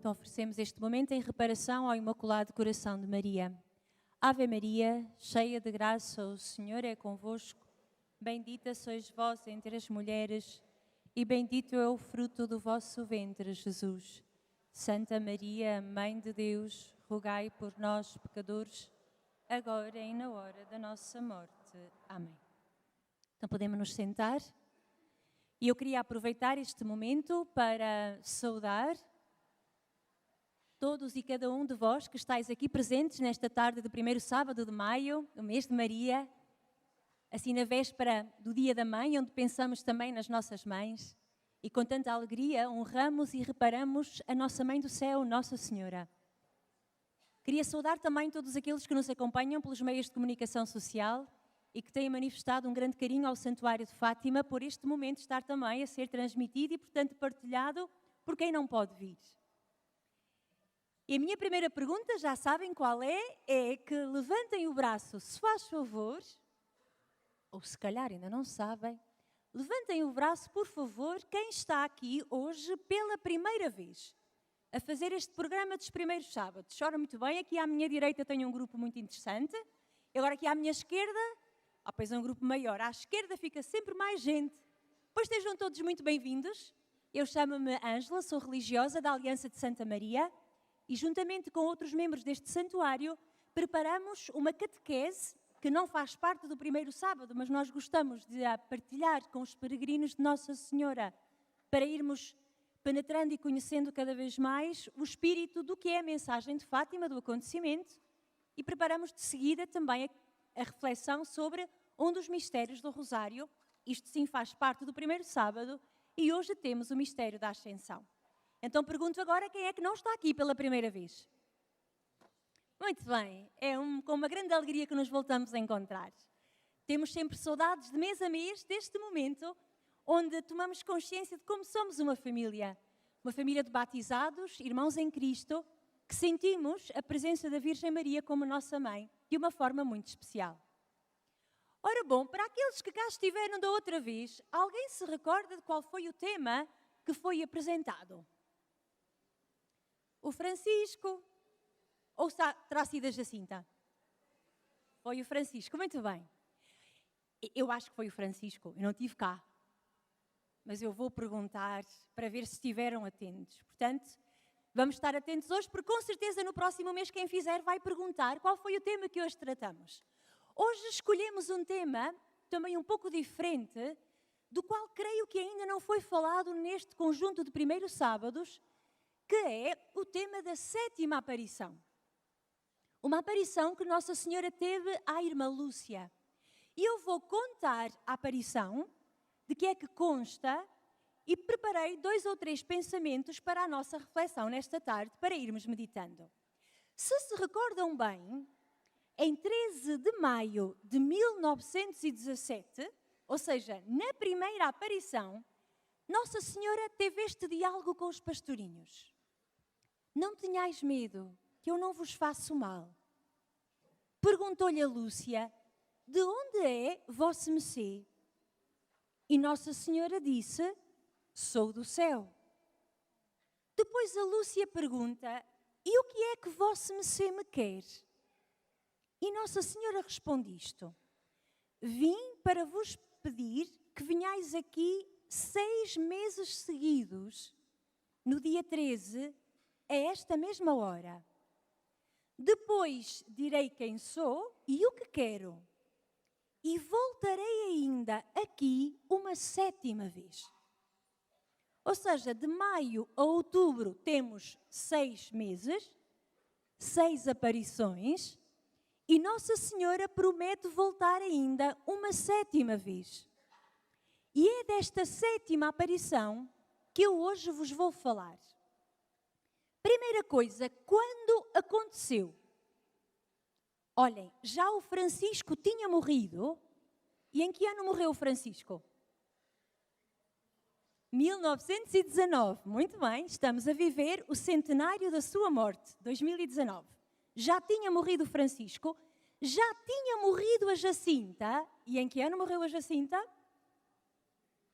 Então oferecemos este momento em reparação ao Imaculado Coração de Maria. Ave Maria, cheia de graça, o Senhor é convosco. Bendita sois vós entre as mulheres, e bendito é o fruto do vosso ventre, Jesus. Santa Maria, Mãe de Deus, rogai por nós, pecadores, agora e na hora da nossa morte. Amém. Então podemos nos sentar. E eu queria aproveitar este momento para saudar todos e cada um de vós que estáis aqui presentes nesta tarde do primeiro sábado de maio, do mês de Maria, assim na véspera do Dia da Mãe, onde pensamos também nas nossas mães e com tanta alegria honramos e reparamos a nossa Mãe do Céu, Nossa Senhora. Queria saudar também todos aqueles que nos acompanham pelos meios de comunicação social e que têm manifestado um grande carinho ao Santuário de Fátima por este momento estar também a ser transmitido e, portanto, partilhado por quem não pode vir. E a minha primeira pergunta, já sabem qual é que levantem o braço, se faz favor, ou se calhar ainda não sabem, levantem o braço, por favor, quem está aqui hoje pela primeira vez a fazer este programa dos primeiros sábados. Ora, muito bem, aqui à minha direita tenho um grupo muito interessante, e agora aqui à minha esquerda, pois é um grupo maior, à esquerda fica sempre mais gente. Pois estejam todos muito bem-vindos. Eu chamo-me Ângela, sou religiosa da Aliança de Santa Maria, e juntamente com outros membros deste santuário, preparamos uma catequese que não faz parte do primeiro sábado, mas nós gostamos de a partilhar com os peregrinos de Nossa Senhora, para irmos penetrando e conhecendo cada vez mais o espírito do que é a mensagem de Fátima, do acontecimento, e preparamos de seguida também a reflexão sobre um dos mistérios do Rosário. Isto sim faz parte do primeiro sábado, e hoje temos o mistério da Ascensão. Então pergunto agora quem é que não está aqui pela primeira vez. Muito bem, com uma grande alegria que nos voltamos a encontrar. Temos sempre saudades de mês a mês deste momento onde tomamos consciência de como somos uma família de batizados, irmãos em Cristo, que sentimos a presença da Virgem Maria como nossa mãe, de uma forma muito especial. Ora bom, para aqueles que cá estiveram da outra vez, alguém se recorda de qual foi o tema que foi apresentado? O Francisco ou terá sido a Jacinta? Foi o Francisco, muito bem. Eu acho que foi o Francisco, eu não estive cá. Mas eu vou perguntar para ver se estiveram atentos. Portanto, vamos estar atentos hoje, porque com certeza no próximo mês quem fizer vai perguntar qual foi o tema que hoje tratamos. Hoje escolhemos um tema também um pouco diferente, do qual creio que ainda não foi falado neste conjunto de primeiros sábados, que é o tema da sétima aparição. Uma aparição que Nossa Senhora teve à irmã Lúcia. E eu vou contar a aparição, de que é que consta, e preparei 2 ou 3 pensamentos para a nossa reflexão nesta tarde, para irmos meditando. Se recordam bem, em 13 de maio de 1917, ou seja, na primeira aparição, Nossa Senhora teve este diálogo com os pastorinhos. Não tenhais medo, que eu não vos faço mal. Perguntou-lhe a Lúcia, de onde é vosso Messê? E Nossa Senhora disse, sou do céu. Depois a Lúcia pergunta, e o que é que vosso Messê me quer? E Nossa Senhora responde isto, vim para vos pedir que venhais aqui 6 meses seguidos, no dia 13, a esta mesma hora. Depois direi quem sou e o que quero. E voltarei ainda aqui uma 7ª vez. Ou seja, de maio a outubro temos 6 meses, 6 aparições, e Nossa Senhora promete voltar ainda uma 7ª vez. E é desta 7ª aparição que eu hoje vos vou falar. Primeira coisa, quando aconteceu? Olhem, já o Francisco tinha morrido. E em que ano morreu o Francisco? 1919. Muito bem, estamos a viver o centenário da sua morte, 2019. Já tinha morrido o Francisco, já tinha morrido a Jacinta. E em que ano morreu a Jacinta?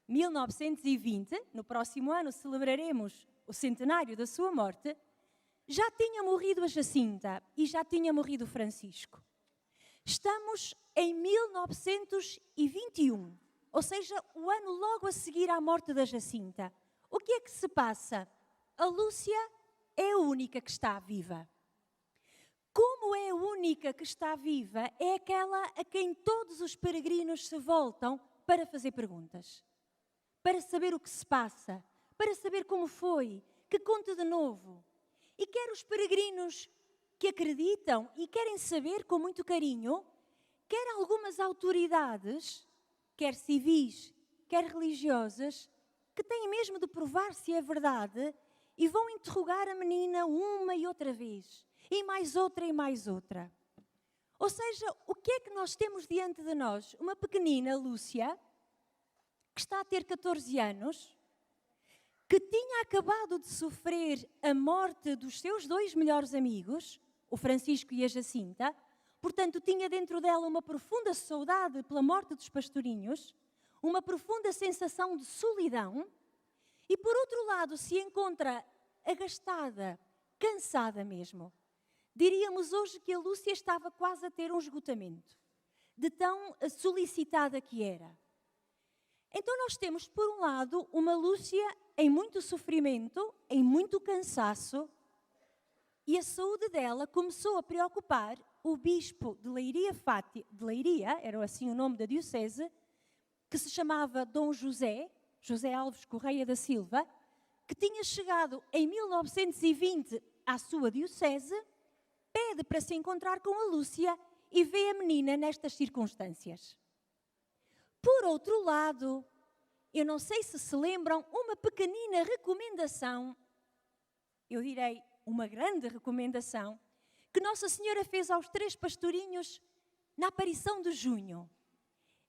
1920. No próximo ano celebraremos o centenário da sua morte. Já tinha morrido a Jacinta e já tinha morrido o Francisco. Estamos em 1921, ou seja, o ano logo a seguir à morte da Jacinta. O que é que se passa? A Lúcia é a única que está viva. Como é a única que está viva, é aquela a quem todos os peregrinos se voltam para fazer perguntas, para saber o que se passa, para saber como foi, que conte de novo. E quer os peregrinos que acreditam e querem saber com muito carinho, quer algumas autoridades, quer civis, quer religiosas, que têm mesmo de provar se é verdade e vão interrogar a menina uma e outra vez, e mais outra e mais outra. Ou seja, o que é que nós temos diante de nós? Uma pequenina Lúcia, que está a ter 14 anos, que tinha acabado de sofrer a morte dos seus 2 melhores amigos, o Francisco e a Jacinta, portanto tinha dentro dela uma profunda saudade pela morte dos pastorinhos, uma profunda sensação de solidão, e por outro lado se encontra agastada, cansada mesmo. Diríamos hoje que a Lúcia estava quase a ter um esgotamento, de tão solicitada que era. Então nós temos, por um lado, uma Lúcia em muito sofrimento, em muito cansaço, e a saúde dela começou a preocupar o bispo de Leiria, era assim o nome da diocese, que se chamava Dom José Alves Correia da Silva, que tinha chegado em 1920 à sua diocese, pede para se encontrar com a Lúcia e vê a menina nestas circunstâncias. Por outro lado, eu não sei se se lembram, uma pequenina recomendação, eu direi uma grande recomendação, que Nossa Senhora fez aos 3 pastorinhos na aparição de junho.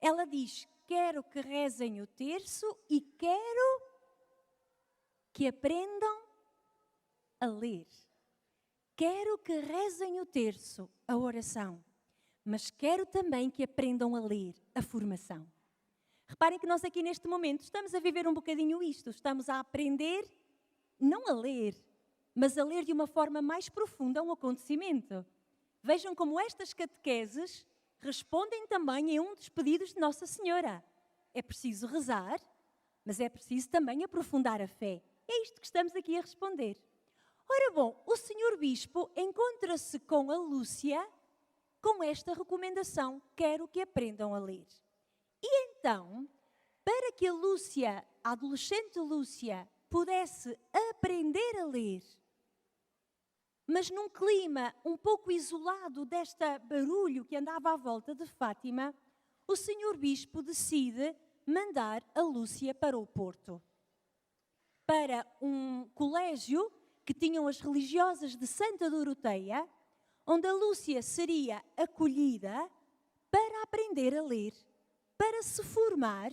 Ela diz: quero que rezem o terço e quero que aprendam a ler. Quero que rezem o terço, a oração, mas quero também que aprendam a ler, a formação. Reparem que nós aqui neste momento estamos a viver um bocadinho isto, estamos a aprender, não a ler, mas a ler de uma forma mais profunda um acontecimento. Vejam como estas catequeses respondem também a um dos pedidos de Nossa Senhora. É preciso rezar, mas é preciso também aprofundar a fé. É isto que estamos aqui a responder. Ora bom, o Senhor Bispo encontra-se com a Lúcia com esta recomendação: quero que aprendam a ler. E então, para que a Lúcia, a adolescente Lúcia, pudesse aprender a ler, mas num clima um pouco isolado deste barulho que andava à volta de Fátima, o Senhor Bispo decide mandar a Lúcia para o Porto, para um colégio que tinham as religiosas de Santa Doroteia, onde a Lúcia seria acolhida para aprender a ler, para se formar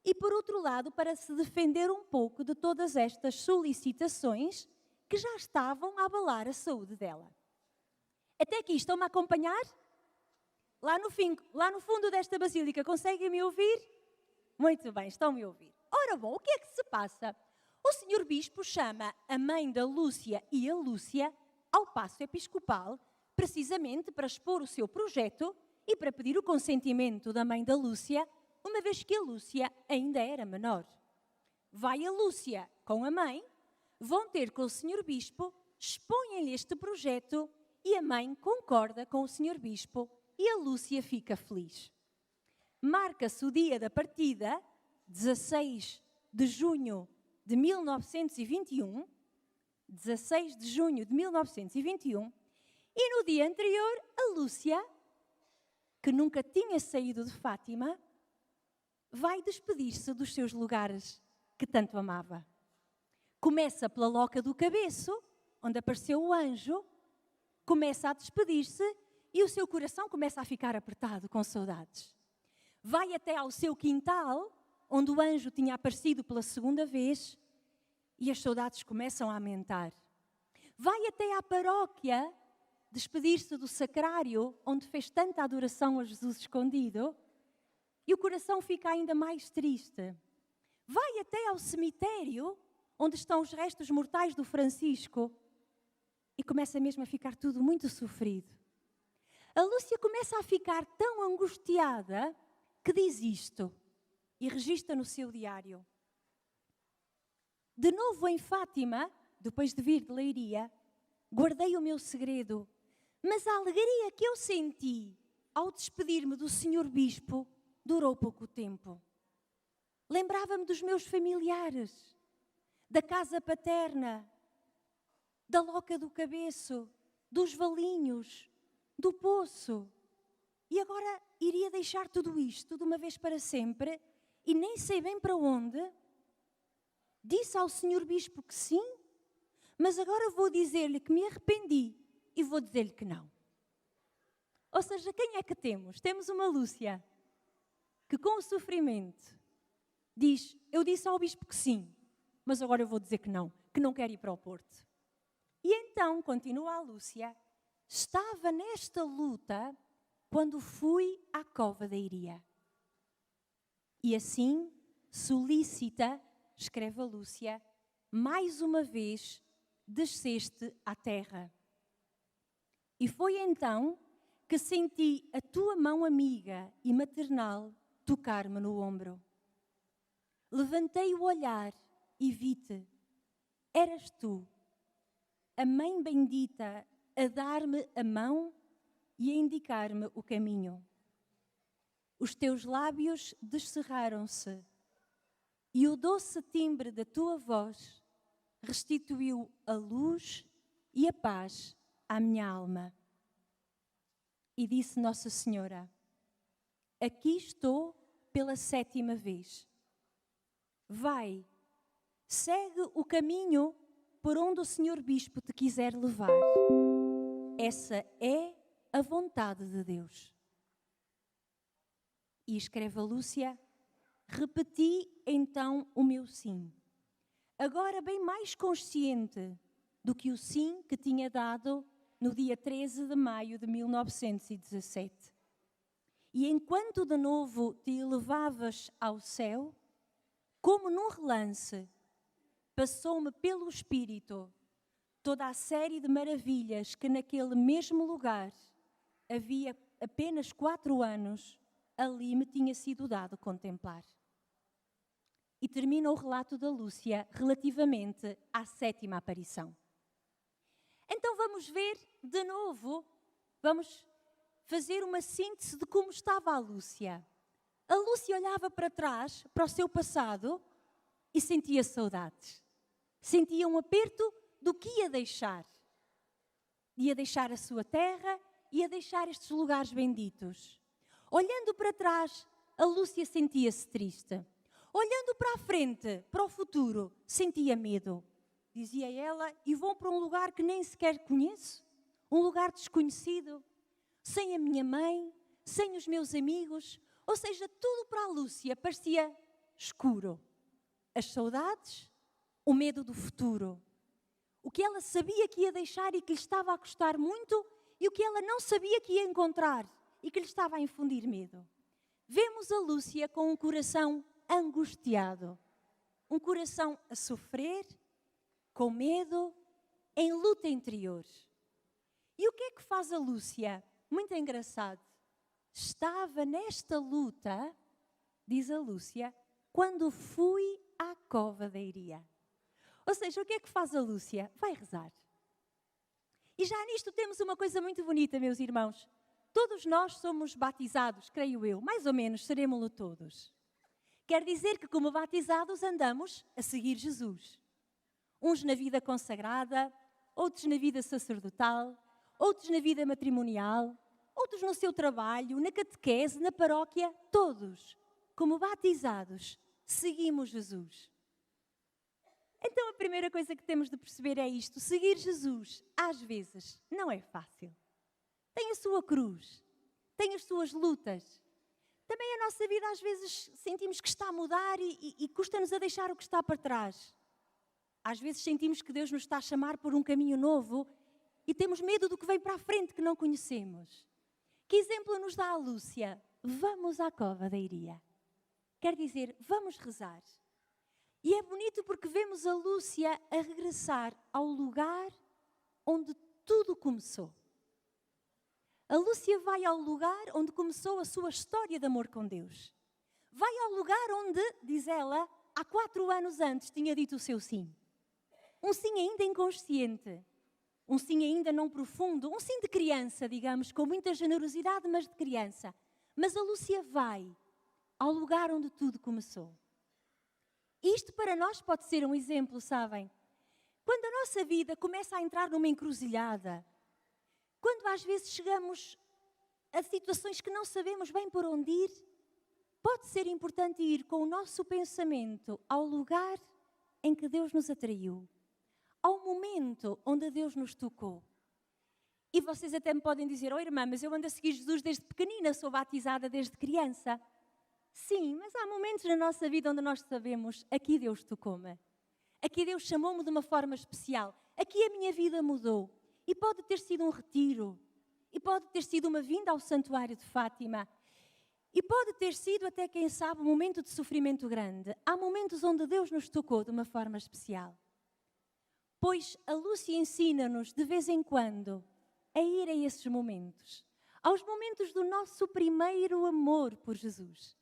e, por outro lado, para se defender um pouco de todas estas solicitações que já estavam a abalar a saúde dela. Até aqui, estão-me a acompanhar? Lá no fundo desta basílica, conseguem me ouvir? Muito bem, estão-me a ouvir. Ora bom, o que é que se passa? O Senhor Bispo chama a mãe da Lúcia e a Lúcia ao paço episcopal, precisamente para expor o seu projeto e para pedir o consentimento da mãe da Lúcia, uma vez que a Lúcia ainda era menor. Vai a Lúcia com a mãe, vão ter com o Senhor Bispo, expõem-lhe este projeto e a mãe concorda com o Senhor Bispo e a Lúcia fica feliz. Marca-se o dia da partida, 16 de junho de 1921, 16 de junho de 1921, e no dia anterior a Lúcia, que nunca tinha saído de Fátima, vai despedir-se dos seus lugares que tanto amava. Começa pela Loca do Cabeço, onde apareceu o anjo, começa a despedir-se e o seu coração começa a ficar apertado com saudades. Vai até ao seu quintal, onde o anjo tinha aparecido pela segunda vez, e as saudades começam a aumentar. Vai até à paróquia, despedir-se do sacrário, onde fez tanta adoração a Jesus escondido, e o coração fica ainda mais triste. Vai até ao cemitério, onde estão os restos mortais do Francisco, e começa mesmo a ficar tudo muito sofrido. A Lúcia começa a ficar tão angustiada que diz isto e registra no seu diário. De novo em Fátima, depois de vir de Leiria, guardei o meu segredo, mas a alegria que eu senti ao despedir-me do Senhor Bispo durou pouco tempo. Lembrava-me dos meus familiares, da casa paterna, da Loca do Cabeço, dos Valinhos, do Poço. E agora iria deixar tudo isto de uma vez para sempre e nem sei bem para onde. Disse ao Senhor Bispo que sim, mas agora vou dizer-lhe que me arrependi e vou dizer-lhe que não. Ou seja, quem é que temos? Temos uma Lúcia que com o sofrimento diz, eu disse ao Bispo que sim, mas agora eu vou dizer que não quero ir para o Porto. E então, continua a Lúcia, estava nesta luta quando fui à cova da Iria. E assim, solícita, escreve a Lúcia, mais uma vez desceste à terra. E foi então que senti a tua mão amiga e maternal tocar-me no ombro. Levantei o olhar e vi-te. Eras tu, a mãe bendita, a dar-me a mão e a indicar-me o caminho. Os teus lábios descerraram-se e o doce timbre da tua voz restituiu a luz e a paz à minha alma. E disse Nossa Senhora, aqui estou pela 7ª vez. Vai, segue o caminho por onde o Senhor Bispo te quiser levar. Essa é a vontade de Deus. E escreve a Lúcia, repeti então o meu sim. Agora bem mais consciente do que o sim que tinha dado no dia 13 de maio de 1917. E enquanto de novo te elevavas ao céu, como num relance, passou-me pelo espírito toda a série de maravilhas que naquele mesmo lugar, havia apenas 4 anos, ali me tinha sido dado contemplar. E termina o relato da Lúcia relativamente à 7ª aparição. Então vamos ver de novo, vamos fazer uma síntese de como estava a Lúcia. A Lúcia olhava para trás, para o seu passado, e sentia saudades. Sentia um aperto do que ia deixar. Ia deixar a sua terra, ia deixar estes lugares benditos. Olhando para trás, a Lúcia sentia-se triste. Olhando para a frente, para o futuro, sentia medo. Dizia ela, e vou para um lugar que nem sequer conheço, um lugar desconhecido, sem a minha mãe, sem os meus amigos, ou seja, tudo para a Lúcia parecia escuro. As saudades, o medo do futuro, o que ela sabia que ia deixar e que lhe estava a custar muito e o que ela não sabia que ia encontrar e que lhe estava a infundir medo. Vemos a Lúcia com um coração angustiado, um coração a sofrer, com medo, em luta interior. E o que é que faz a Lúcia? Muito engraçado. Estava nesta luta, diz a Lúcia, quando fui à cova da Iria. Ou seja, o que é que faz a Lúcia? Vai rezar. E já nisto temos uma coisa muito bonita, meus irmãos. Todos nós somos batizados, creio eu, mais ou menos seremos-lo todos. Quer dizer que como batizados andamos a seguir Jesus. Uns na vida consagrada, outros na vida sacerdotal, outros na vida matrimonial, outros no seu trabalho, na catequese, na paróquia, todos, como batizados, seguimos Jesus. Então a primeira coisa que temos de perceber é isto, seguir Jesus, às vezes, não é fácil. Tem a sua cruz, tem as suas lutas. Também a nossa vida às vezes sentimos que está a mudar e custa-nos a deixar o que está para trás. Às vezes sentimos que Deus nos está a chamar por um caminho novo e temos medo do que vem para a frente que não conhecemos. Que exemplo nos dá a Lúcia? Vamos à cova da Iria. Quer dizer, vamos rezar. E é bonito porque vemos a Lúcia a regressar ao lugar onde tudo começou. A Lúcia vai ao lugar onde começou a sua história de amor com Deus. Vai ao lugar onde, diz ela, há 4 anos antes tinha dito o seu sim. Um sim ainda inconsciente, um sim ainda não profundo, um sim de criança, digamos, com muita generosidade, mas de criança. Mas a Lúcia vai ao lugar onde tudo começou. Isto para nós pode ser um exemplo, sabem? Quando a nossa vida começa a entrar numa encruzilhada, quando às vezes chegamos a situações que não sabemos bem por onde ir, pode ser importante ir com o nosso pensamento ao lugar em que Deus nos atraiu, ao momento onde Deus nos tocou. E vocês até me podem dizer, irmã, mas eu ando a seguir Jesus desde pequenina, sou batizada desde criança. Sim, mas há momentos na nossa vida onde nós sabemos, aqui Deus tocou-me. Aqui Deus chamou-me de uma forma especial. Aqui a minha vida mudou. E pode ter sido um retiro. E pode ter sido uma vinda ao Santuário de Fátima. E pode ter sido, até quem sabe, um momento de sofrimento grande. Há momentos onde Deus nos tocou de uma forma especial. Pois a Lúcia ensina-nos, de vez em quando, a ir a esses momentos. Aos momentos do nosso primeiro amor por Jesus.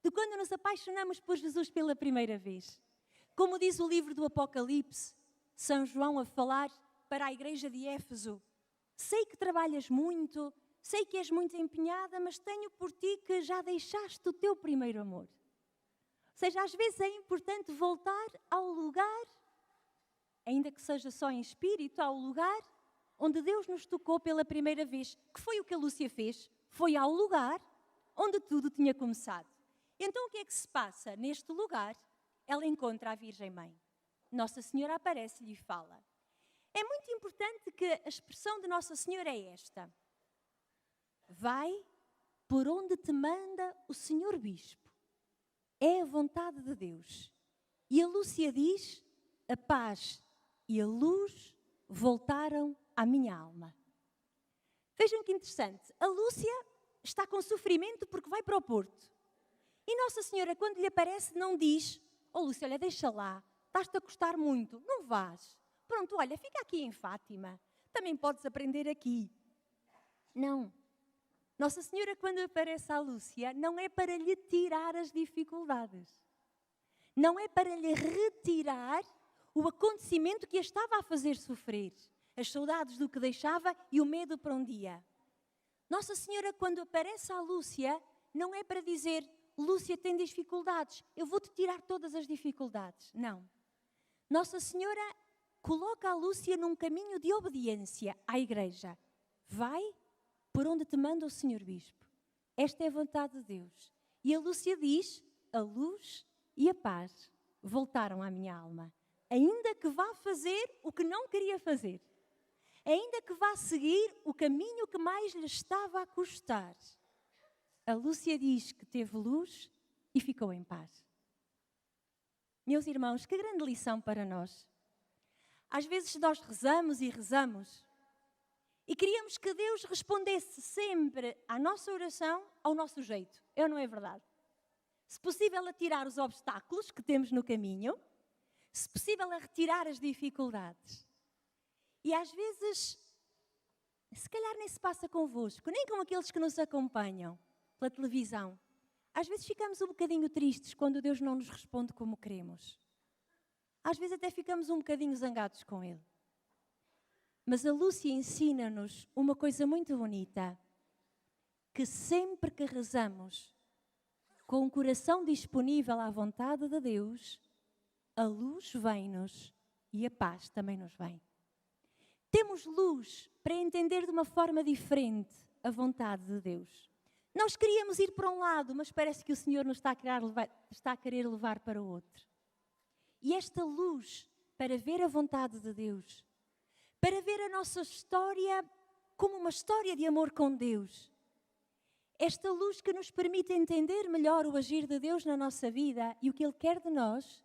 De quando nos apaixonamos por Jesus pela primeira vez. Como diz o livro do Apocalipse, São João a falar para a igreja de Éfeso. Sei que trabalhas muito, sei que és muito empenhada, mas tenho por ti que já deixaste o teu primeiro amor. Ou seja, às vezes é importante voltar ao lugar, ainda que seja só em espírito, ao lugar onde Deus nos tocou pela primeira vez. Que foi o que a Lúcia fez? Foi ao lugar onde tudo tinha começado. Então o que é que se passa? Neste lugar, ela encontra a Virgem Mãe. Nossa Senhora aparece-lhe e fala. É muito importante que a expressão de Nossa Senhora é esta. Vai por onde te manda o Senhor Bispo. É a vontade de Deus. E a Lúcia diz, a paz e a luz voltaram à minha alma. Vejam que interessante. A Lúcia está com sofrimento porque vai para o Porto. E Nossa Senhora, quando lhe aparece, não diz, Lúcia, olha, deixa lá, estás-te a custar muito, não vás. Pronto, olha, fica aqui em Fátima, também podes aprender aqui. Não. Nossa Senhora, quando aparece à Lúcia, não é para lhe tirar as dificuldades. Não é para lhe retirar o acontecimento que a estava a fazer sofrer. As saudades do que deixava e o medo para um dia. Nossa Senhora, quando aparece à Lúcia, não é para dizer, Lúcia tem dificuldades, eu vou-te tirar todas as dificuldades. Não. Nossa Senhora coloca a Lúcia num caminho de obediência à Igreja. Vai por onde te manda o Senhor Bispo. Esta é a vontade de Deus. E a Lúcia diz, a luz e a paz voltaram à minha alma. Ainda que vá fazer o que não queria fazer. Ainda que vá seguir o caminho que mais lhe estava a custar. A Lúcia diz que teve luz e ficou em paz. Meus irmãos, que grande lição para nós. Às vezes nós rezamos e rezamos e queríamos que Deus respondesse sempre à nossa oração ao nosso jeito. É ou não é verdade? Se possível, a tirar os obstáculos que temos no caminho, se possível, a retirar as dificuldades. E às vezes, se calhar nem se passa convosco, nem com aqueles que nos acompanham pela televisão. Às vezes ficamos um bocadinho tristes quando Deus não nos responde como queremos. Às vezes até ficamos um bocadinho zangados com Ele. Mas a Lúcia ensina-nos uma coisa muito bonita, que sempre que rezamos com o coração disponível à vontade de Deus, a luz vem-nos e a paz também nos vem. Temos luz para entender de uma forma diferente a vontade de Deus. Nós queríamos ir para um lado, mas parece que o Senhor nos está a querer levar para o outro. E esta luz, para ver a vontade de Deus, para ver a nossa história como uma história de amor com Deus, esta luz que nos permite entender melhor o agir de Deus na nossa vida e o que Ele quer de nós,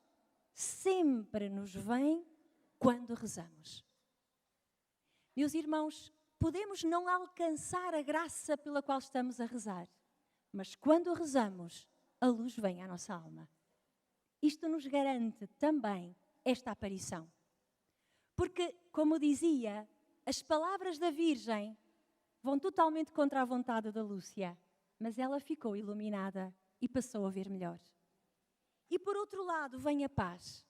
sempre nos vem quando rezamos. Meus irmãos, podemos não alcançar a graça pela qual estamos a rezar, mas quando rezamos, a luz vem à nossa alma. Isto nos garante também esta aparição. Porque, como dizia, as palavras da Virgem vão totalmente contra a vontade da Lúcia, mas ela ficou iluminada e passou a ver melhor. E por outro lado vem a paz.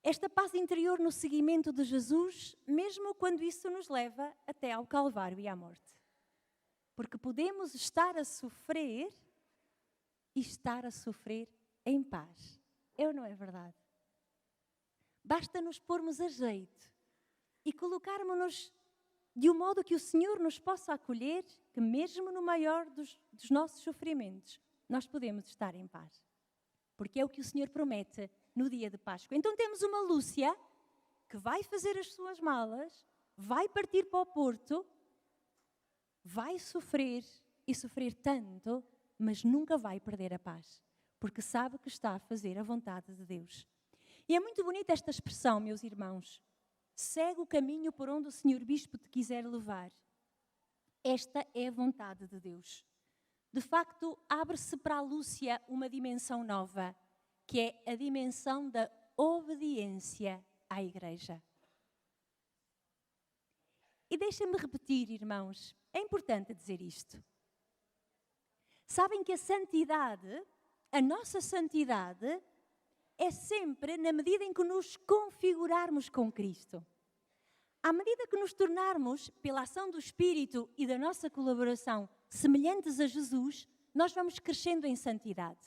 Esta paz interior no seguimento de Jesus, mesmo quando isso nos leva até ao Calvário e à morte. Porque podemos estar a sofrer e estar a sofrer em paz. É ou não é verdade? Basta nos pormos a jeito e colocarmos-nos de um modo que o Senhor nos possa acolher, que mesmo no maior dos nossos sofrimentos, nós podemos estar em paz. Porque é o que o Senhor promete no dia de Páscoa. Então temos uma Lúcia que vai fazer as suas malas, vai partir para o Porto, vai sofrer e sofrer tanto, mas nunca vai perder a paz, porque sabe que está a fazer a vontade de Deus. E é muito bonita esta expressão, meus irmãos. Segue o caminho por onde o Senhor Bispo te quiser levar. Esta é a vontade de Deus. De facto, abre-se para a Lúcia uma dimensão nova, que é a dimensão da obediência à Igreja. E deixem-me repetir, irmãos, é importante dizer isto. Sabem que a santidade, a nossa santidade, é sempre na medida em que nos configurarmos com Cristo. À medida que nos tornarmos, pela ação do Espírito e da nossa colaboração, semelhantes a Jesus, nós vamos crescendo em santidade.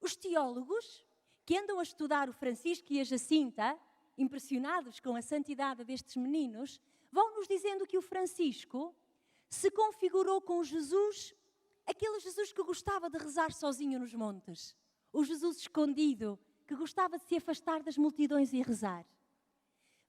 Os teólogos que andam a estudar o Francisco e a Jacinta, impressionados com a santidade destes meninos, vão nos dizendo que o Francisco se configurou com Jesus, aquele Jesus que gostava de rezar sozinho nos montes, o Jesus escondido, que gostava de se afastar das multidões e rezar.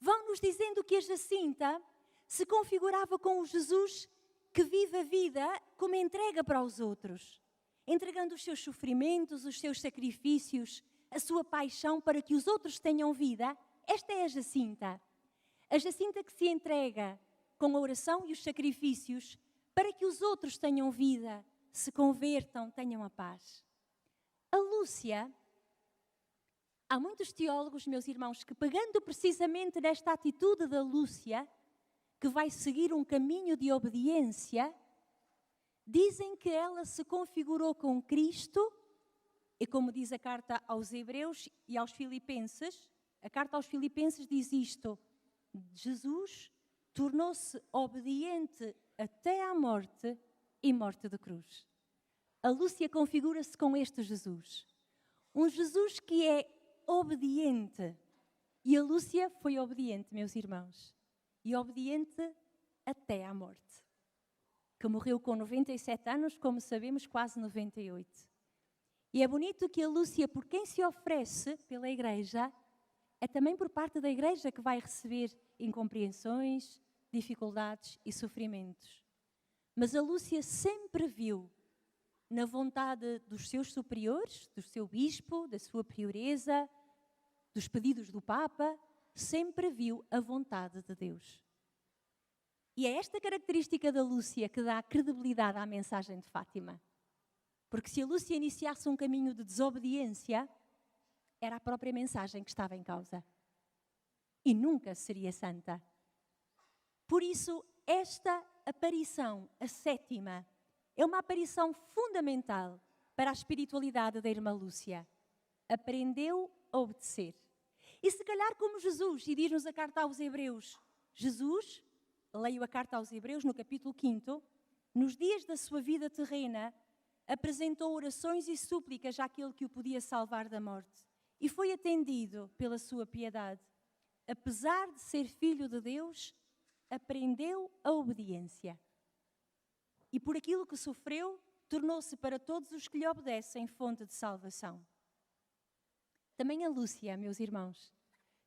Vão nos dizendo que a Jacinta se configurava com o Jesus que vive a vida como entrega para os outros, entregando os seus sofrimentos, os seus sacrifícios, a sua paixão para que os outros tenham vida. Esta é a Jacinta. A Jacinta que se entrega com a oração e os sacrifícios para que os outros tenham vida, se convertam, tenham a paz. A Lúcia, há muitos teólogos, meus irmãos, que pegando precisamente nesta atitude da Lúcia, que vai seguir um caminho de obediência, dizem que ela se configurou com Cristo, e como diz a carta aos Hebreus e aos Filipenses, a carta aos Filipenses diz isto: Jesus tornou-se obediente até à morte e morte de cruz. A Lúcia configura-se com este Jesus. Um Jesus que é obediente. E a Lúcia foi obediente, meus irmãos. E obediente até à morte. Que morreu com 97 anos, como sabemos, quase 98. E é bonito que a Lúcia, por quem se oferece pela Igreja, é também por parte da Igreja que vai receber incompreensões, dificuldades e sofrimentos. Mas a Lúcia sempre viu na vontade dos seus superiores, do seu bispo, da sua prioresa, dos pedidos do Papa, sempre viu a vontade de Deus. E é esta característica da Lúcia que dá credibilidade à mensagem de Fátima. Porque se a Lúcia iniciasse um caminho de desobediência, era a própria mensagem que estava em causa. E nunca seria santa. Por isso, esta aparição, a sétima, é uma aparição fundamental para a espiritualidade da irmã Lúcia. Aprendeu a obedecer. E se calhar como Jesus, e diz-nos a carta aos Hebreus, Jesus, leio a carta aos Hebreus no capítulo 5, nos dias da sua vida terrena, apresentou orações e súplicas àquele que o podia salvar da morte. E foi atendido pela sua piedade. Apesar de ser filho de Deus, aprendeu a obediência. E por aquilo que sofreu, tornou-se para todos os que lhe obedecem fonte de salvação. Também a Lúcia, meus irmãos,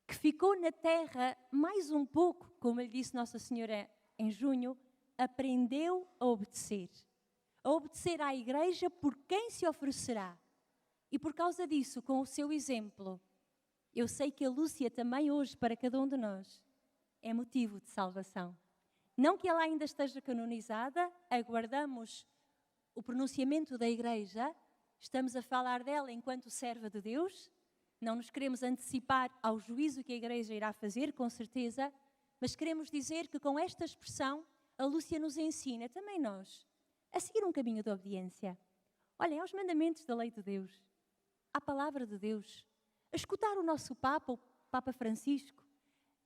que ficou na terra mais um pouco, como lhe disse Nossa Senhora em junho, aprendeu a obedecer. A obedecer à Igreja por quem se oferecerá. E por causa disso, com o seu exemplo, eu sei que a Lúcia também hoje, para cada um de nós, é motivo de salvação. Não que ela ainda esteja canonizada, aguardamos o pronunciamento da Igreja, estamos a falar dela enquanto serva de Deus, não nos queremos antecipar ao juízo que a Igreja irá fazer, com certeza, mas queremos dizer que com esta expressão a Lúcia nos ensina, também nós, a seguir um caminho de obediência. Olhem, aos mandamentos da lei de Deus, à palavra de Deus, a escutar o nosso Papa, o Papa Francisco,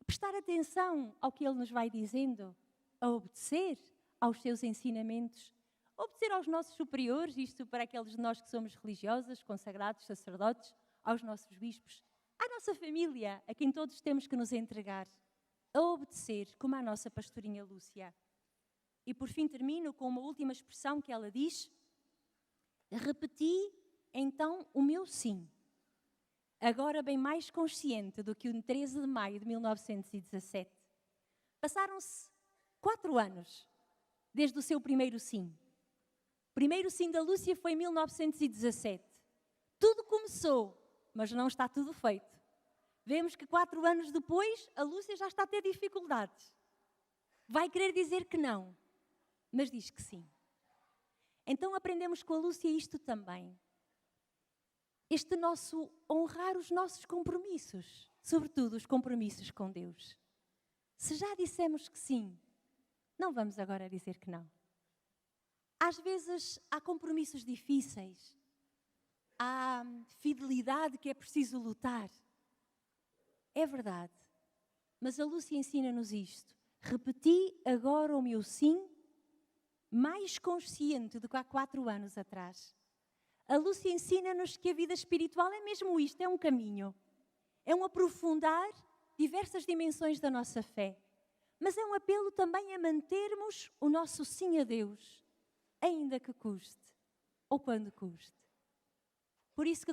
a prestar atenção ao que ele nos vai dizendo, a obedecer aos seus ensinamentos, a obedecer aos nossos superiores, isto para aqueles de nós que somos religiosas, consagrados, sacerdotes, aos nossos bispos, à nossa família, a quem todos temos que nos entregar, a obedecer, como a nossa pastorinha Lúcia. E por fim termino com uma última expressão que ela diz: repeti então o meu sim, agora bem mais consciente do que o 13 de maio de 1917. Passaram-se 4 anos desde o seu primeiro sim. O primeiro sim da Lúcia foi em 1917. Tudo começou, mas não está tudo feito. Vemos que 4 anos depois, a Lúcia já está a ter dificuldades. Vai querer dizer que não, mas diz que sim. Então aprendemos com a Lúcia isto também. Este nosso honrar os nossos compromissos, sobretudo os compromissos com Deus. Se já dissemos que sim, não vamos agora dizer que não. Às vezes há compromissos difíceis, há fidelidade que é preciso lutar. É verdade, mas a Lúcia ensina-nos isto. Repeti agora o meu sim, mais consciente do que há 4 anos atrás. A Lúcia ensina-nos que a vida espiritual é mesmo isto, é um caminho. É um aprofundar diversas dimensões da nossa fé. Mas é um apelo também a mantermos o nosso sim a Deus, ainda que custe, ou quando custe. Por isso que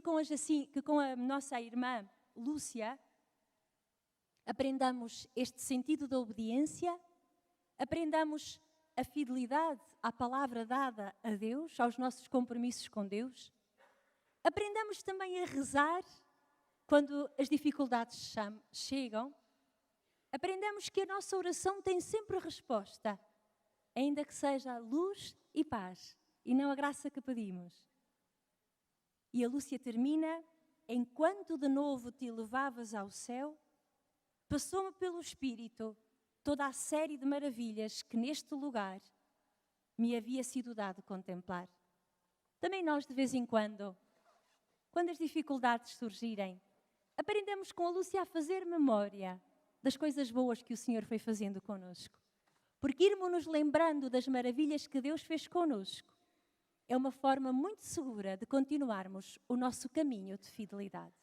com a nossa irmã Lúcia, aprendamos este sentido da obediência, aprendamos a fidelidade à palavra dada a Deus, aos nossos compromissos com Deus. Aprendamos também a rezar quando as dificuldades chegam. Aprendamos que a nossa oração tem sempre resposta, ainda que seja luz e paz, e não a graça que pedimos. E a Lúcia termina: enquanto de novo te levavas ao céu, passou-me pelo Espírito toda a série de maravilhas que neste lugar me havia sido dado contemplar. Também nós, de vez em quando as dificuldades surgirem, aprendemos com a Lúcia a fazer memória das coisas boas que o Senhor foi fazendo connosco. Porque irmos-nos lembrando das maravilhas que Deus fez connosco é uma forma muito segura de continuarmos o nosso caminho de fidelidade.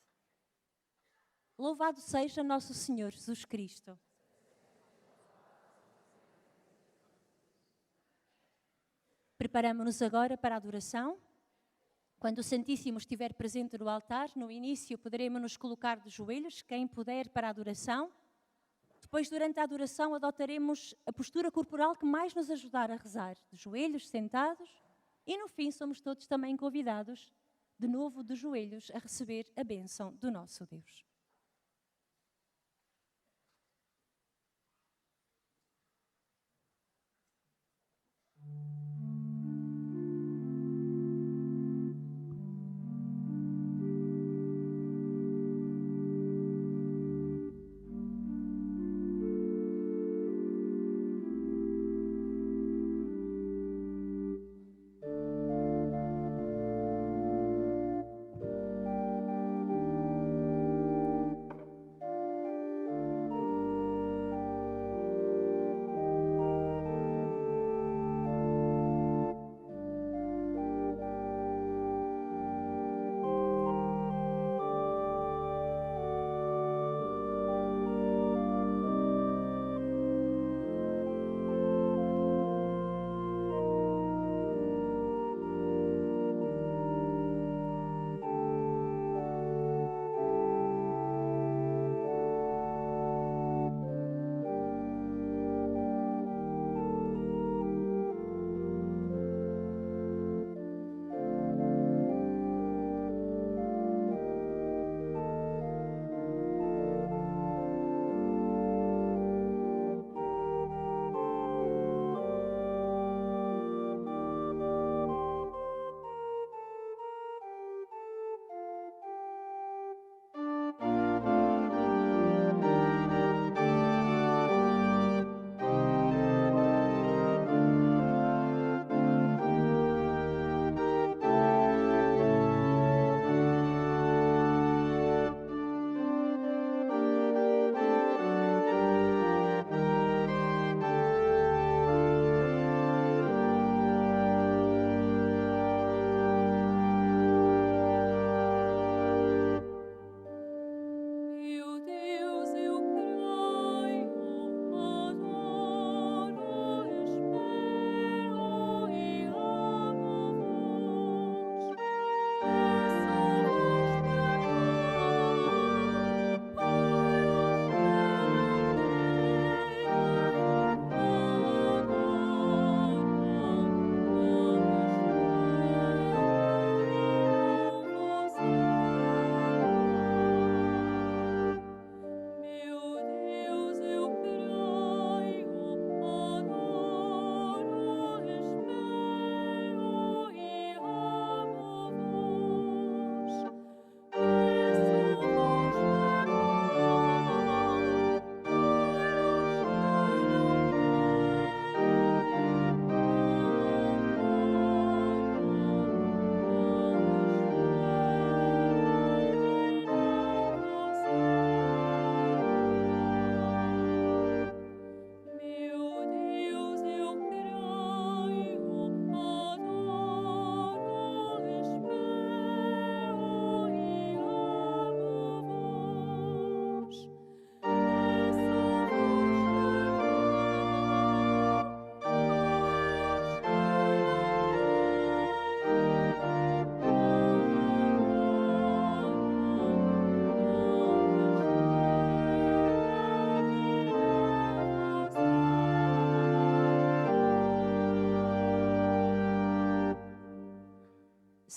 Louvado seja nosso Senhor Jesus Cristo. Preparamo-nos agora para a adoração. Quando o Santíssimo estiver presente no altar, no início poderemos nos colocar de joelhos, quem puder, para a adoração. Depois, durante a adoração, adotaremos a postura corporal que mais nos ajudar a rezar, de joelhos, sentados. E no fim, somos todos também convidados, de novo de joelhos, a receber a bênção do nosso Deus.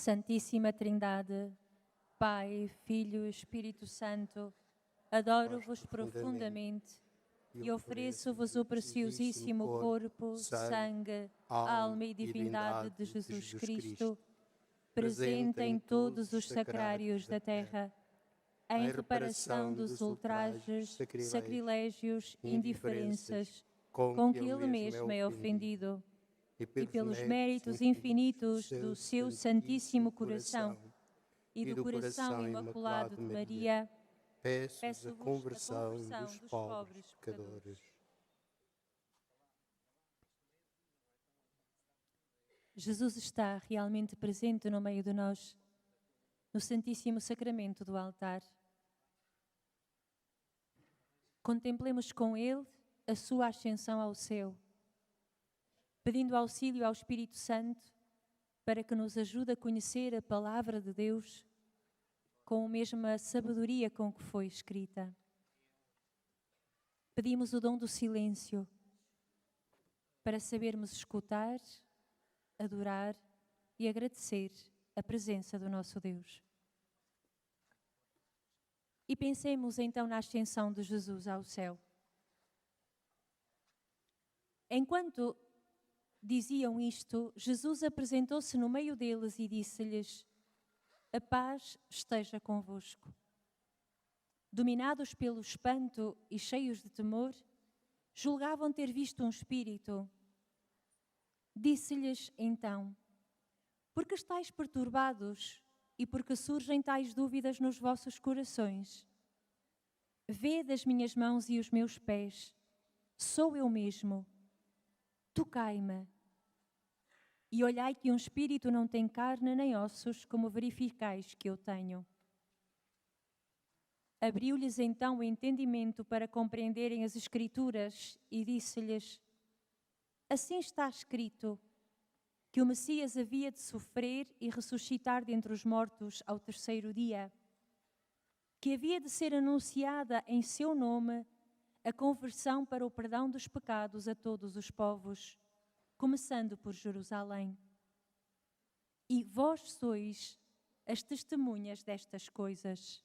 Santíssima Trindade, Pai, Filho e Espírito Santo, adoro-vos profundamente e ofereço-vos o preciosíssimo corpo, sangue, alma e divindade de Jesus Cristo, presente em todos os sacrários da terra, em reparação dos ultrajes, sacrilégios e indiferenças com que Ele mesmo é ofendido, e pelos méritos infinitos do seu Santíssimo Coração e do Coração Imaculado de Maria, peço-vos a conversão dos pobres pecadores. Jesus está realmente presente no meio de nós, no Santíssimo Sacramento do altar. Contemplemos com Ele a sua ascensão ao céu, pedindo auxílio ao Espírito Santo para que nos ajude a conhecer a Palavra de Deus com a mesma sabedoria com que foi escrita. Pedimos o dom do silêncio para sabermos escutar, adorar e agradecer a presença do nosso Deus. E pensemos então na ascensão de Jesus ao céu. Enquanto diziam isto, Jesus apresentou-se no meio deles e disse-lhes: a paz esteja convosco. Dominados pelo espanto e cheios de temor, julgavam ter visto um espírito. Disse-lhes então: por que estáis perturbados e por que surgem tais dúvidas nos vossos corações? Vede as minhas mãos e os meus pés, sou eu mesmo. Tocai-me e olhai que um espírito não tem carne nem ossos, como verificais que eu tenho. Abriu-lhes então o entendimento para compreenderem as Escrituras e disse-lhes: assim está escrito, que o Messias havia de sofrer e ressuscitar dentre os mortos ao terceiro dia, que havia de ser anunciada em seu nome a conversão para o perdão dos pecados a todos os povos, começando por Jerusalém. E vós sois as testemunhas destas coisas.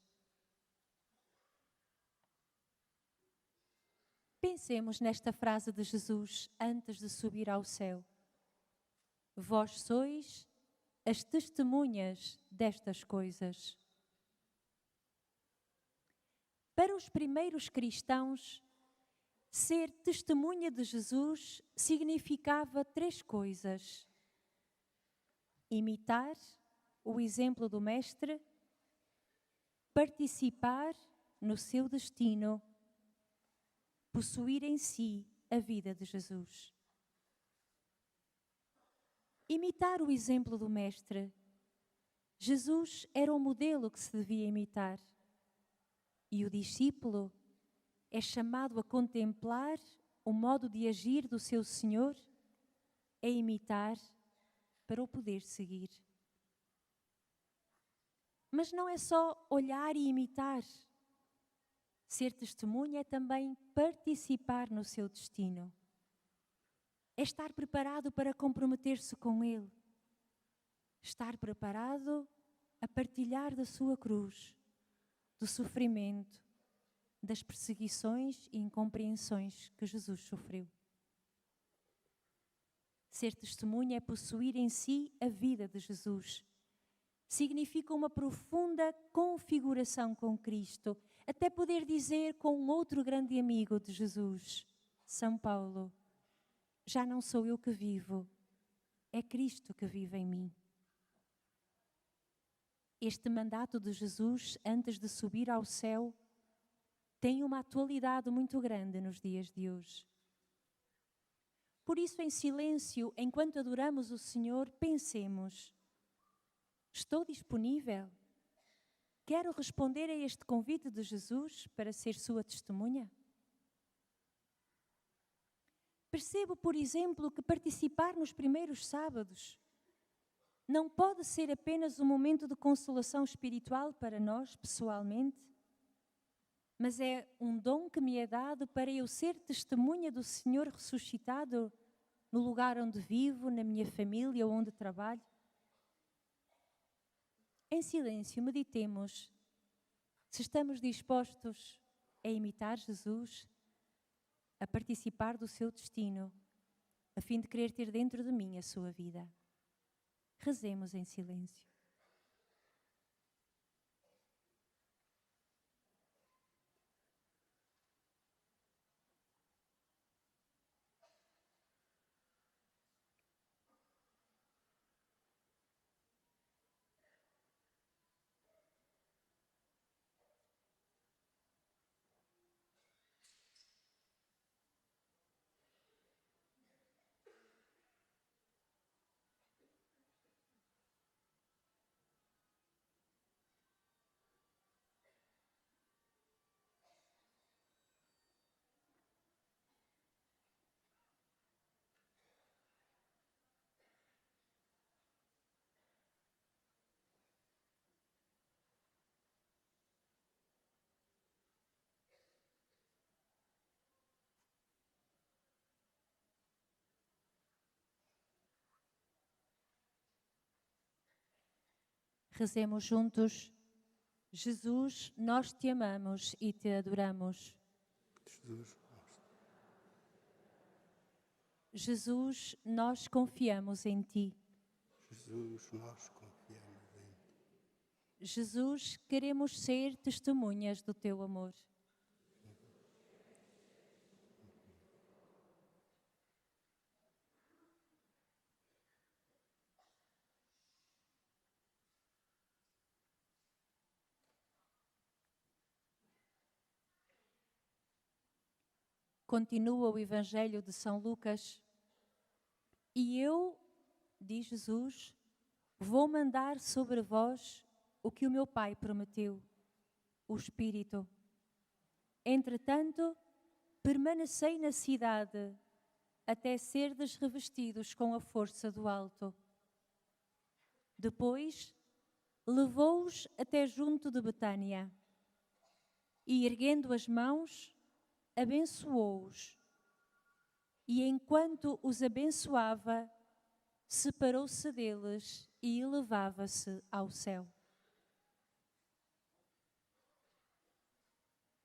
Pensemos nesta frase de Jesus antes de subir ao céu. Vós sois as testemunhas destas coisas. Para os primeiros cristãos, ser testemunha de Jesus significava três coisas: imitar o exemplo do Mestre, participar no seu destino, possuir em si a vida de Jesus. Imitar o exemplo do Mestre. Jesus era o modelo que se devia imitar. E o discípulo é chamado a contemplar o modo de agir do seu Senhor, a imitar para o poder seguir. Mas não é só olhar e imitar. Ser testemunha é também participar no seu destino. É estar preparado para comprometer-se com Ele. Estar preparado a partilhar da sua cruz, do sofrimento, das perseguições e incompreensões que Jesus sofreu. Ser testemunha é possuir em si a vida de Jesus. Significa uma profunda configuração com Cristo, até poder dizer com um outro grande amigo de Jesus, São Paulo: já não sou eu que vivo, é Cristo que vive em mim. Este mandato de Jesus, antes de subir ao céu, tem uma atualidade muito grande nos dias de hoje. Por isso, em silêncio, enquanto adoramos o Senhor, pensemos: estou disponível? Quero responder a este convite de Jesus para ser sua testemunha? Percebo, por exemplo, que participar nos primeiros sábados não pode ser apenas um momento de consolação espiritual para nós, pessoalmente, mas é um dom que me é dado para eu ser testemunha do Senhor ressuscitado no lugar onde vivo, na minha família ou onde trabalho. em silêncio, meditemos se estamos dispostos a imitar Jesus, a participar do seu destino, a fim de querer ter dentro de mim a sua vida. Rezemos em silêncio. Rezemos juntos. Jesus, nós te amamos e te adoramos. Jesus, nós confiamos em ti. Jesus, nós confiamos em ti. Jesus, queremos ser testemunhas do teu amor. Continua o Evangelho de São Lucas. E eu, diz Jesus, vou mandar sobre vós o que o meu Pai prometeu, o Espírito. Entretanto, permanecei na cidade, até serdes revestidos com a força do alto. Depois, levou-os até junto de Betânia, e erguendo as mãos, abençoou-os. E enquanto os abençoava, separou-se deles e elevava-se ao céu.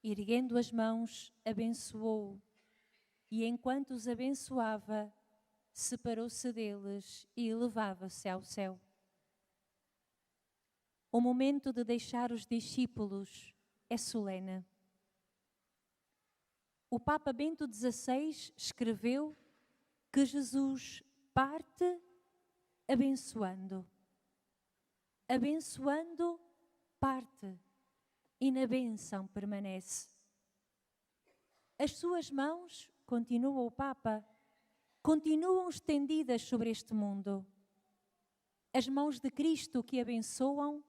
Erguendo as mãos, abençoou, e enquanto os abençoava, separou-se deles e elevava-se ao céu. O momento de deixar os discípulos é solene. O Papa Bento XVI escreveu que Jesus parte abençoando. Abençoando, parte, e na bênção permanece. As suas mãos, continua o Papa, continuam estendidas sobre este mundo. As mãos de Cristo que abençoam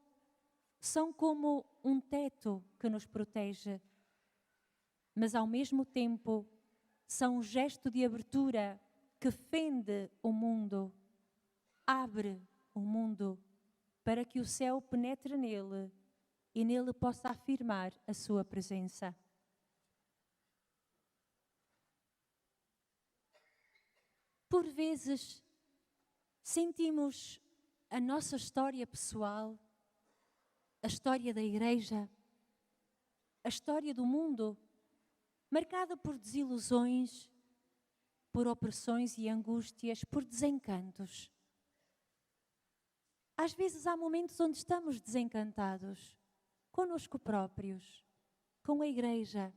são como um teto que nos protege, mas ao mesmo tempo são um gesto de abertura que fende o mundo, abre o mundo para que o céu penetre nele e nele possa afirmar a sua presença. Por vezes sentimos a nossa história pessoal, a história da Igreja, a história do mundo, marcada por desilusões, por opressões e angústias, por desencantos. Às vezes há momentos onde estamos desencantados, conosco próprios, com a Igreja,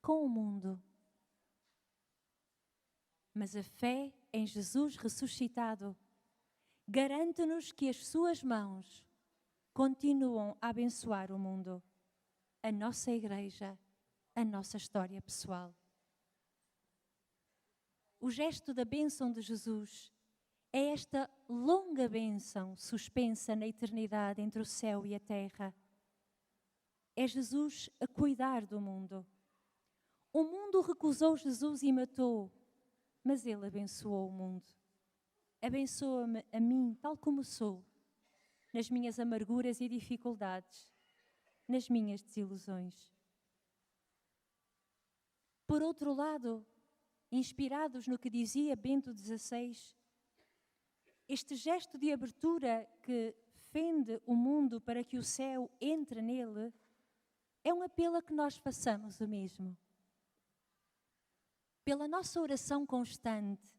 com o mundo. Mas a fé em Jesus ressuscitado garante-nos que as suas mãos continuam a abençoar o mundo, a nossa Igreja, a nossa história pessoal. O gesto da bênção de Jesus é esta longa bênção suspensa na eternidade entre o céu e a terra. É Jesus a cuidar do mundo. O mundo recusou Jesus e matou, mas Ele abençoou o mundo. Abençoa-me a mim tal como sou, nas minhas amarguras e dificuldades, nas minhas desilusões. Por outro lado, inspirados no que dizia Bento XVI, este gesto de abertura que fende o mundo para que o céu entre nele, é um apelo a que nós façamos o mesmo. Pela nossa oração constante,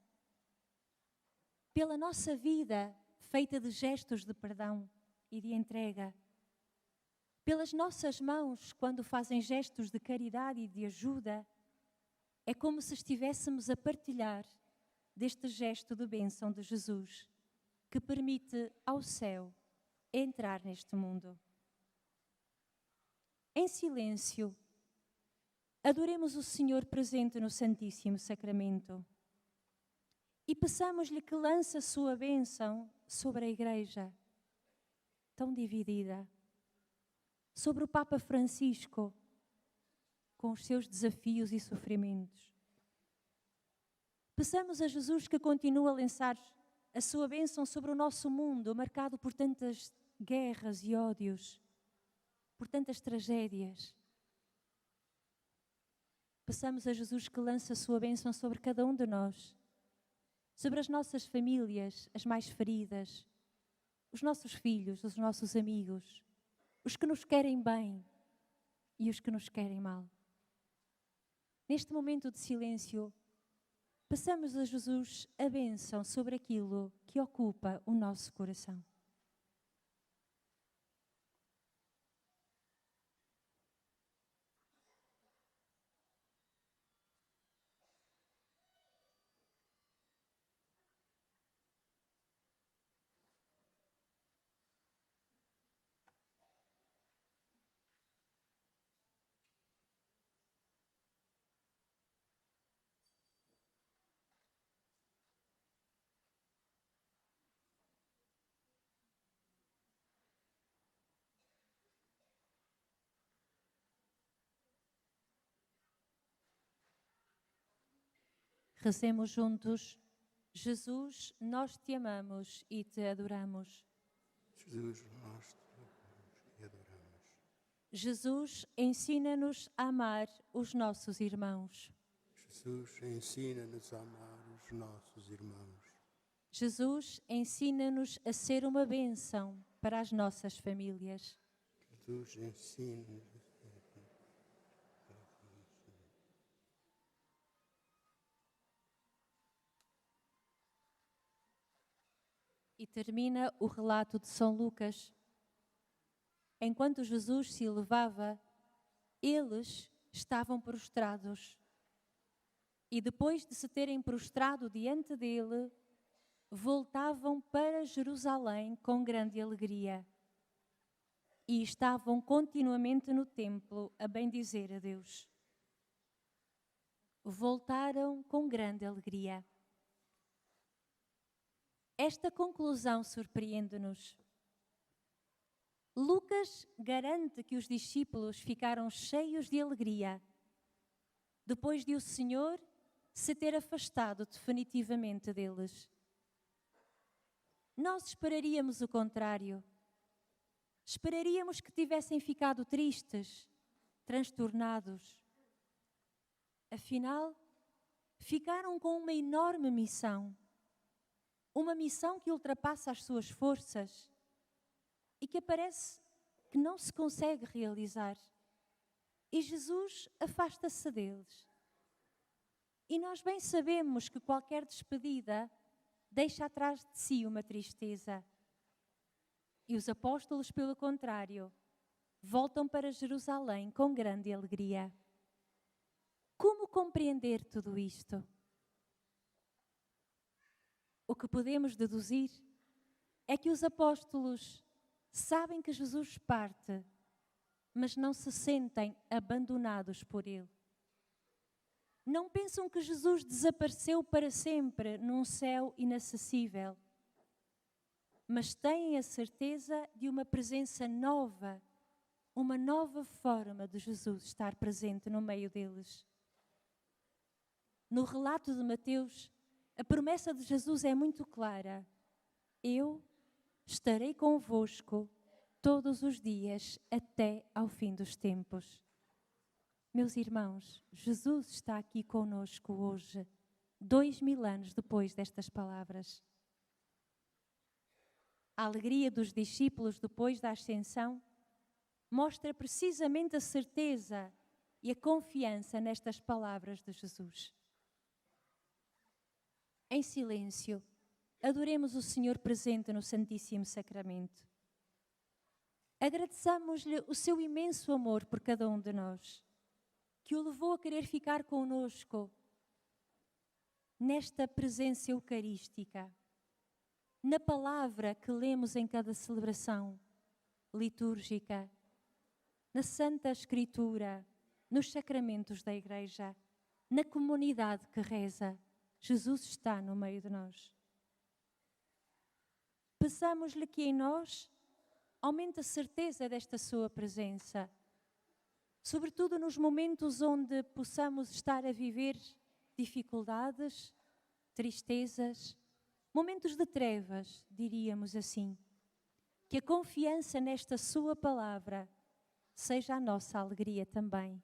pela nossa vida feita de gestos de perdão e de entrega, pelas nossas mãos quando fazem gestos de caridade e de ajuda, é como se estivéssemos a partilhar deste gesto de bênção de Jesus, que permite ao céu entrar neste mundo. Em silêncio, adoremos o Senhor presente no Santíssimo Sacramento e peçamos-lhe que lance a sua bênção sobre a Igreja, tão dividida, sobre o Papa Francisco, com os seus desafios e sofrimentos. Peçamos a Jesus que continue a lançar a sua bênção sobre o nosso mundo, marcado por tantas guerras e ódios, por tantas tragédias. Peçamos a Jesus que lance a sua bênção sobre cada um de nós, sobre as nossas famílias, as mais feridas, os nossos filhos, os nossos amigos, os que nos querem bem e os que nos querem mal. Neste momento de silêncio, peçamos a Jesus a bênção sobre aquilo que ocupa o nosso coração. Recemos juntos. Jesus, nós te amamos e te adoramos. Jesus, nós te amamos e adoramos. Jesus, ensina-nos a amar os nossos irmãos. Jesus, ensina-nos a amar os nossos irmãos. Jesus, ensina-nos a ser uma bênção para as nossas famílias. Jesus, ensina-nos. E termina o relato de São Lucas. Enquanto Jesus se elevava, eles estavam prostrados. E depois de se terem prostrado diante dele, voltavam para Jerusalém com grande alegria. E estavam continuamente no templo a bendizer a Deus. Voltaram com grande alegria. Esta conclusão surpreende-nos. Lucas garante que os discípulos ficaram cheios de alegria depois de o Senhor se ter afastado definitivamente deles. Nós esperaríamos o contrário. Esperaríamos que tivessem ficado tristes, transtornados. Afinal, ficaram com uma enorme missão. Uma missão que ultrapassa as suas forças e que parece que não se consegue realizar. E Jesus afasta-se deles. E nós bem sabemos que qualquer despedida deixa atrás de si uma tristeza. E os apóstolos, pelo contrário, voltam para Jerusalém com grande alegria. Como compreender tudo isto? O que podemos deduzir é que os apóstolos sabem que Jesus parte, mas não se sentem abandonados por Ele. Não pensam que Jesus desapareceu para sempre num céu inacessível, mas têm a certeza de uma presença nova, uma nova forma de Jesus estar presente no meio deles. No relato de Mateus, a promessa de Jesus é muito clara. Eu estarei convosco todos os dias até ao fim dos tempos. Meus irmãos, Jesus está aqui conosco hoje, 2000 anos depois destas palavras. a alegria dos discípulos depois da ascensão, mostra precisamente a certeza e a confiança nestas palavras de Jesus. Em silêncio, adoremos o Senhor presente no Santíssimo Sacramento. Agradeçamos-lhe o seu imenso amor por cada um de nós, que o levou a querer ficar conosco nesta presença eucarística, na palavra que lemos em cada celebração litúrgica, na Santa Escritura, nos sacramentos da Igreja, na comunidade que reza. Jesus está no meio de nós. Peçamos-lhe que em nós aumente a certeza desta sua presença, sobretudo nos momentos onde possamos estar a viver dificuldades, tristezas, momentos de trevas, diríamos assim. Que a confiança nesta sua palavra seja a nossa alegria também.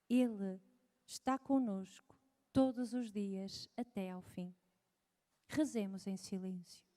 Ele está conosco todos os dias até ao fim. Rezemos em silêncio.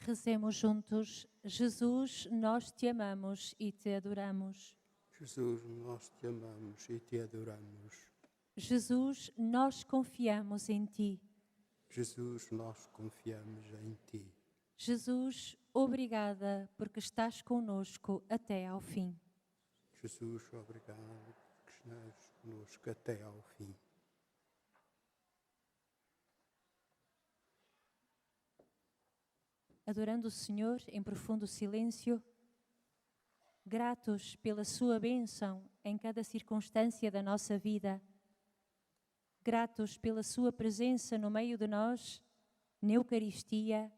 Rezemos juntos. Jesus, nós te amamos e te adoramos. Jesus, nós te amamos e te adoramos. Jesus, nós confiamos em ti. Jesus, nós confiamos em ti. Jesus, obrigada porque estás conosco até ao fim. Jesus, obrigado porque estás conosco até ao fim. Adorando o Senhor em profundo silêncio, gratos pela sua bênção em cada circunstância da nossa vida, gratos pela sua presença no meio de nós, na Eucaristia,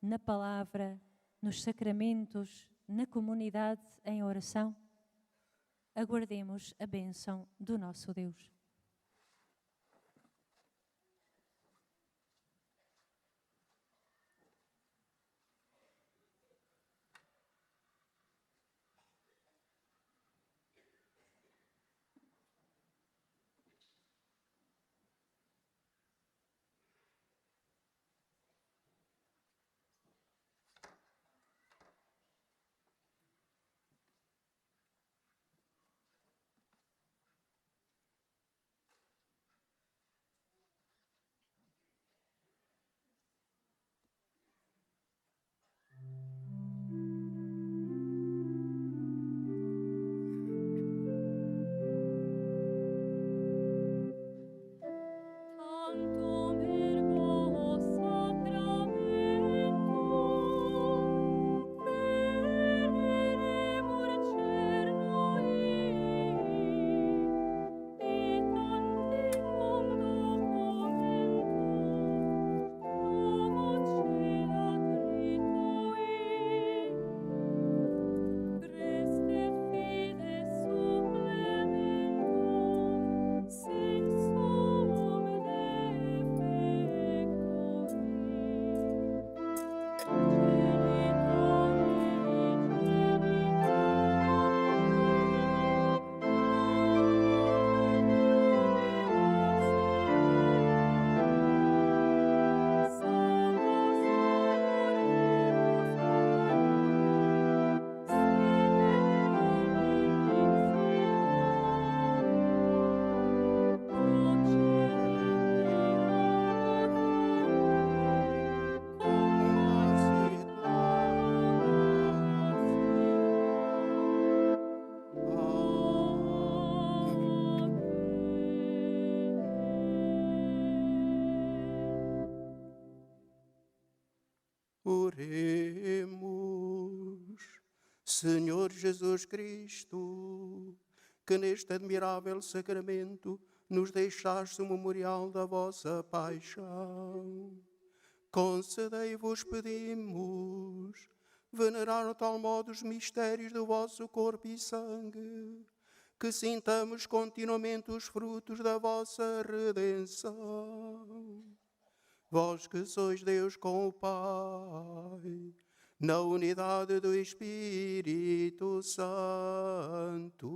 na palavra, nos sacramentos, na comunidade, em oração, aguardemos a bênção do nosso Deus. Oremos. Senhor Jesus Cristo, que neste admirável sacramento nos deixaste o memorial da vossa paixão, concedei-vos, pedimos, venerar de tal modo os mistérios do vosso corpo e sangue, que sintamos continuamente os frutos da vossa redenção. Vós que sois Deus com o Pai, na unidade do Espírito Santo.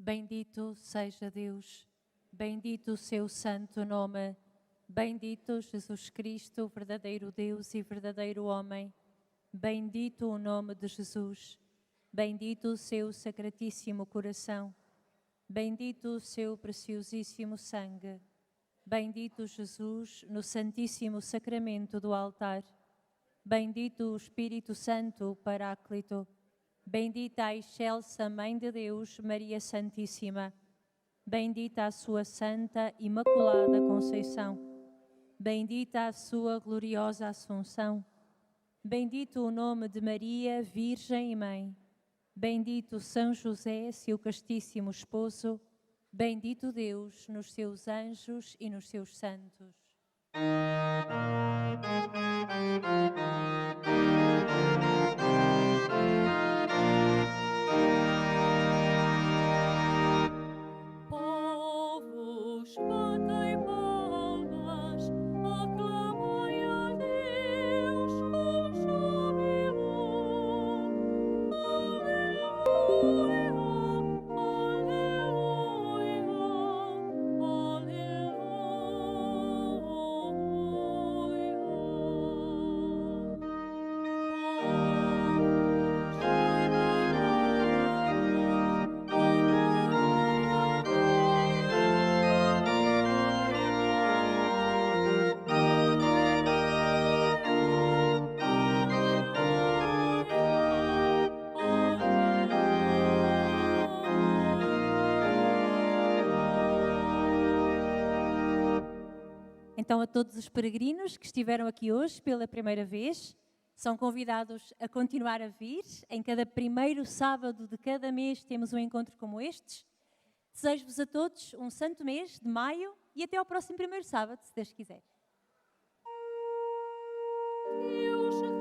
Bendito seja Deus, bendito o seu santo nome, bendito Jesus Cristo, verdadeiro Deus e verdadeiro homem, bendito o nome de Jesus, bendito o seu sacratíssimo coração, bendito o seu preciosíssimo sangue, bendito Jesus no santíssimo sacramento do altar, bendito o Espírito Santo, Paráclito, bendita a excelsa Mãe de Deus, Maria Santíssima, bendita a sua Santa Imaculada Conceição, bendita a sua gloriosa Assunção, bendito o nome de Maria, Virgem e Mãe, bendito São José, seu castíssimo esposo, bendito Deus nos seus anjos e nos seus santos. Então, a todos os peregrinos que estiveram aqui hoje pela primeira vez, são convidados a continuar a vir. Em cada primeiro sábado de cada mês temos um encontro como estes. Desejo-vos a todos um santo mês de maio e até ao próximo primeiro sábado, se Deus quiser. Deus